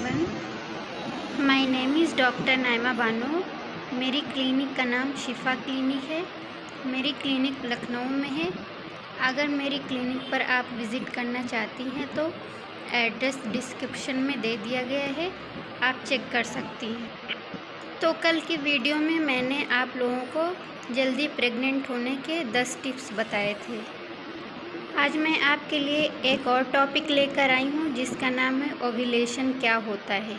Everyone, my name is doctor Naima Bano. मेरी clinic का नाम शिफा क्लिनिक है। मेरी क्लिनिक लखनऊ में है। अगर मेरी क्लिनिक पर आप विज़िट करना चाहती हैं तो एड्रेस डिस्क्रिप्शन में दे दिया गया है, आप चेक कर सकती हैं। तो कल की वीडियो में मैंने आप लोगों को जल्दी प्रेग्नेंट होने के 10 टिप्स बताए थे। आज मैं आपके लिए एक और टॉपिक लेकर आई हूँ जिसका नाम है ओव्यूलेशन क्या होता है।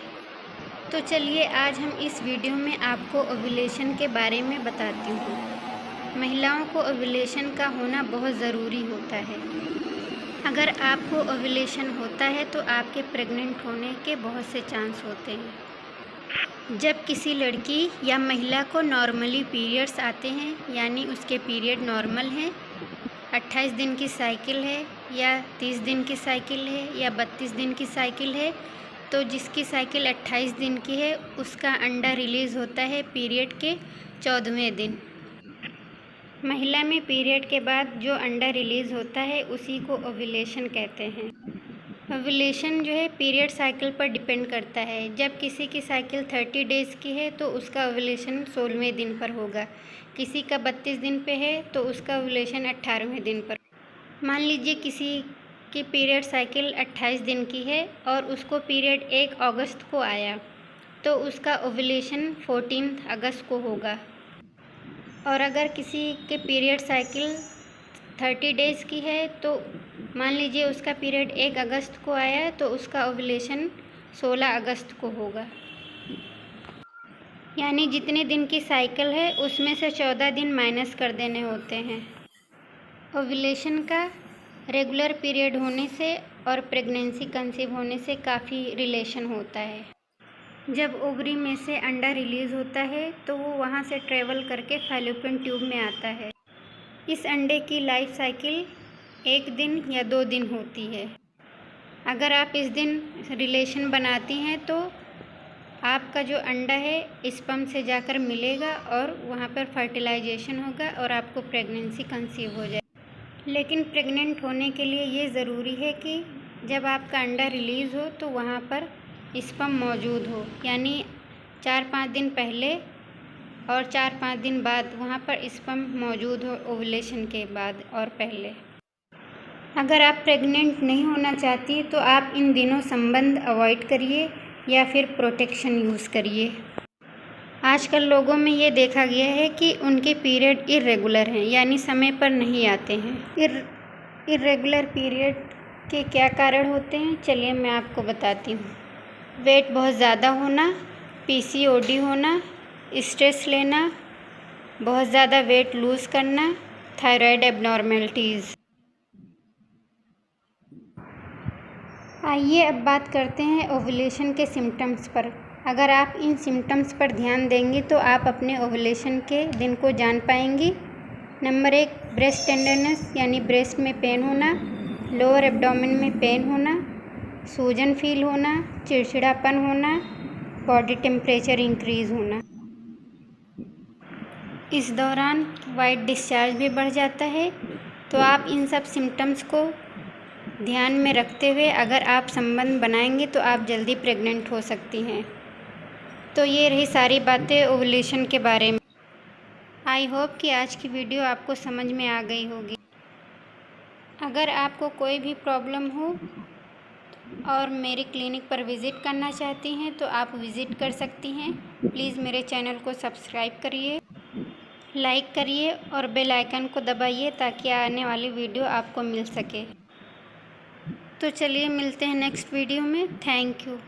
तो चलिए आज हम इस वीडियो में आपको ओव्यूलेशन के बारे में बताती हूँ। महिलाओं को ओव्यूलेशन का होना बहुत ज़रूरी होता है। अगर आपको ओव्यूलेशन होता है तो आपके प्रेग्नेंट होने के बहुत से चांस होते हैं। जब किसी लड़की या महिला को नॉर्मली पीरियड्स आते हैं, यानी उसके पीरियड नॉर्मल हैं, 28 दिन की साइकिल है या 30 दिन की साइकिल है या 32 दिन की साइकिल है, तो जिसकी साइकिल 28 दिन की है उसका अंडा रिलीज़ होता है पीरियड के 14वें दिन। महिला में पीरियड के बाद जो अंडा रिलीज़ होता है उसी को ओव्यूलेशन कहते हैं। ओव्यूलेशन जो है पीरियड साइकिल पर डिपेंड करता है। जब किसी की साइकिल 30 डेज़ की है तो उसका ओव्यूलेशन 16वें दिन पर होगा। किसी का 32 दिन पे है तो उसका ओव्यूलेशन 18वें दिन पर। मान लीजिए किसी की पीरियड साइकिल 28 दिन की है और उसको पीरियड 1 अगस्त को आया तो उसका ओव्यूलेशन 14 अगस्त को होगा। और अगर किसी के पीरियड साइकिल 30 डेज़ की है तो मान लीजिए उसका पीरियड 1 अगस्त को आया तो उसका ओव्यूलेशन 16 अगस्त को होगा। यानी जितने दिन की साइकिल है उसमें से 14 दिन माइनस कर देने होते हैं। ओव्यूलेशन का रेगुलर पीरियड होने से और प्रेगनेंसी कंसीव होने से काफ़ी रिलेशन होता है। जब ओवरी में से अंडा रिलीज़ होता है तो वो वहाँ से ट्रेवल करके फैलोपियन ट्यूब में आता है। इस अंडे की लाइफ साइकिल 1 दिन या 2 दिन होती है। अगर आप इस दिन रिलेशन बनाती हैं तो आपका जो अंडा है स्पर्म से जाकर मिलेगा और वहाँ पर फर्टिलाइजेशन होगा और आपको प्रेगनेंसी कंसीव हो जाए। लेकिन प्रेग्नेंट होने के लिए ये ज़रूरी है कि जब आपका अंडा रिलीज़ हो तो वहाँ पर स्पर्म मौजूद हो, यानी 4-5 दिन पहले और 4-5 दिन बाद वहाँ पर स्पर्म मौजूद हो ओव्यूलेशन के बाद और पहले। अगर आप प्रेग्नेंट नहीं होना चाहती तो आप इन दिनों संबंध अवॉइड करिए या फिर प्रोटेक्शन यूज़ करिए। आजकल लोगों में ये देखा गया है कि उनके पीरियड इर्रेगुलर हैं, यानी समय पर नहीं आते हैं। इर्रेगुलर पीरियड के क्या कारण होते हैं, चलिए मैं आपको बताती हूँ। वेट बहुत ज़्यादा होना, पीसीओडी होना, स्ट्रेस लेना, बहुत ज़्यादा वेट लूज़ करना, थायराइड एबनॉर्मेलिटीज़। आइए अब बात करते हैं ओव्यूलेशन के सिम्टम्स पर। अगर आप इन सिम्टम्स पर ध्यान देंगी तो आप अपने ओव्यूलेशन के दिन को जान पाएंगी। नंबर 1, ब्रेस्ट टेंडरनेस, यानी ब्रेस्ट में पेन होना, लोअर एब्डोमेन में पेन होना, सूजन फील होना, चिड़चिड़ापन होना, बॉडी टेम्परेचर इंक्रीज़ होना। इस दौरान वाइट डिस्चार्ज भी बढ़ जाता है। तो आप इन सब सिम्टम्स को ध्यान में रखते हुए अगर आप संबंध बनाएंगे तो आप जल्दी प्रेग्नेंट हो सकती हैं। तो ये रही सारी बातें ओव्यूलेशन के बारे में। आई होप कि आज की वीडियो आपको समझ में आ गई होगी। अगर आपको कोई भी प्रॉब्लम हो और मेरे क्लिनिक पर विज़िट करना चाहती हैं तो आप विज़िट कर सकती हैं। प्लीज़ मेरे चैनल को सब्सक्राइब करिए, लाइक करिए और बेल आइकन को दबाइए ताकि आने वाली वीडियो आपको मिल सके। तो चलिए मिलते हैं नेक्स्ट वीडियो में। Thank you.